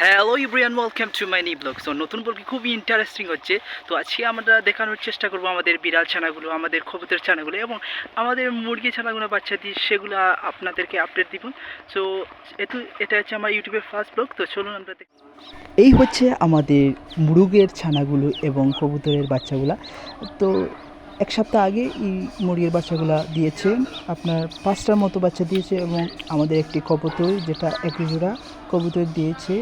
Hello everyone, welcome to my new blog. So নতুন ব্লগে খুবই ইন্টারেস্টিং হচ্ছে। তো আজকে আমরা দেখানোর চেষ্টা করবো আমাদের বিড়াল ছানাগুলো, আমাদের কবুতর ছানাগুলো এবং আমাদের মুরগি ছানাগুলো বাচ্চা দিয়ে সেগুলো আপনাদেরকে আপডেট দিব। সো এটা হচ্ছে আমার ইউটিউবের ফার্স্ট ব্লগ। তো চলুন আমরা এই হচ্ছে আমাদের মুরগের ছানাগুলো এবং কবুতরের বাচ্চাগুলা। তো এক সপ্তাহ আগে এই মুরগির বাচ্চাগুলা দিয়েছে, আপনার 5টার মতো বাচ্চা দিয়েছে এবং আমাদের একটি কবুতর যেটা এক জোড়া কবুতর দিয়েছে।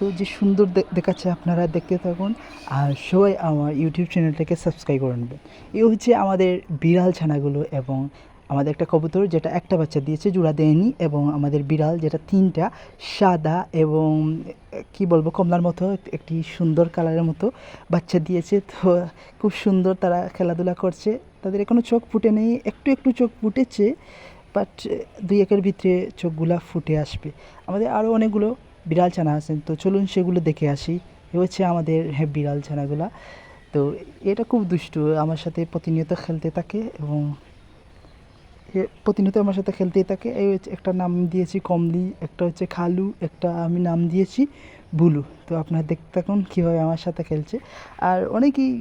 তো যে সুন্দর দেখাচ্ছে, আপনারা দেখতে থাকুন আর সবাই আমার ইউটিউব চ্যানেলটাকে সাবস্ক্রাইব করে নেবেন। এই হচ্ছে আমাদের বিড়াল ছানাগুলো এবং আমাদের একটা কবুতর যেটা একটা বাচ্চা দিয়েছে, জোড়া দেয়নি, এবং আমাদের বিড়াল যেটা 3টা সাদা এবং কি বলবো কমলার মতো একটি সুন্দর কালারের মতো বাচ্চা দিয়েছে। তো খুব সুন্দর তারা খেলাধুলা করছে, তাদের এখনও চোখ ফুটে নেই, একটু একটু চোখ ফুটেছে, বাট 2-1 ভিতরে চোখগুলা ফুটে আসবে। আমাদের আরও অনেকগুলো বিড়াল ছানা আছেন, তো চলুন সেগুলো দেখে আসি। এ হচ্ছে আমাদের বিড়াল ছানাগুলা। তো এটা খুব দুষ্টু, আমার সাথে প্রতিনিয়ত খেলতে থাকে এবং প্রতিনিয়ত আমার সাথে খেলতেই থাকে। এই হচ্ছে একটা নাম দিয়েছি কমলি, একটা হচ্ছে খালু, একটা আমি নাম দিয়েছি বুলু। তো আপনারা দেখতে থাকুন কীভাবে আমার সাথে খেলছে। আর অনেকেই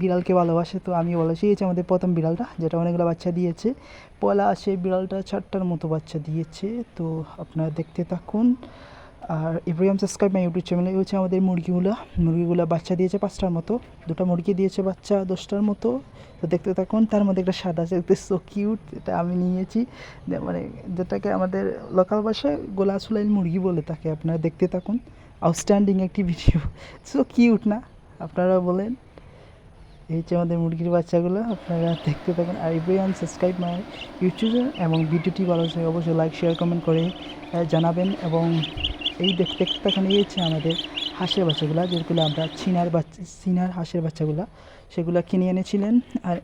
বিড়ালকে ভালোবাসে, তো আমি ভালোবাসি। এই হচ্ছে আমাদের প্রথম বিড়ালটা যেটা অনেকগুলো বাচ্চা দিয়েছে। পয়লা আসে বিড়ালটা 4টার মতো বাচ্চা দিয়েছে। তো আপনারা দেখতে থাকুন আর ইব্রাহিম সাবস্ক্রাইব মাই ইউটিউব চ্যানেলে। এই হচ্ছে আমাদের মুরগিগুলো বাচ্চা দিয়েছে 5টার মতো, 2টা মুরগি দিয়েছে বাচ্চা 10টার মতো। তো দেখতে থাকুন। তার মধ্যে একটা সাদা আছে, দেখতে সো কিউট, এটা আমি নিয়েছি, মানে যেটাকে আমাদের লোকাল ভাষায় গোলা সুলাইল মুরগি বলে থাকে। আপনারা দেখতে থাকুন, আউটস্ট্যান্ডিং একটি ভিডিও, সো কিউট না? আপনারা বলেন। এই হচ্ছে আমাদের মুরগির বাচ্চাগুলো, আপনারা দেখতে থাকুন। আর ইব্রাহিম সাবস্ক্রাইব মাই ইউটিউবে, এবং ভিডিওটি ভালো লাগলে অবশ্যই লাইক শেয়ার কমেন্ট করে জানাবেন। এবং এই দেখতে থাকুন। এই হচ্ছে আমাদের হাঁসের বাচ্চাগুলো, যেগুলো আমরা চীনার হাঁসের বাচ্চাগুলো সেগুলো কিনে এনেছিলেন আর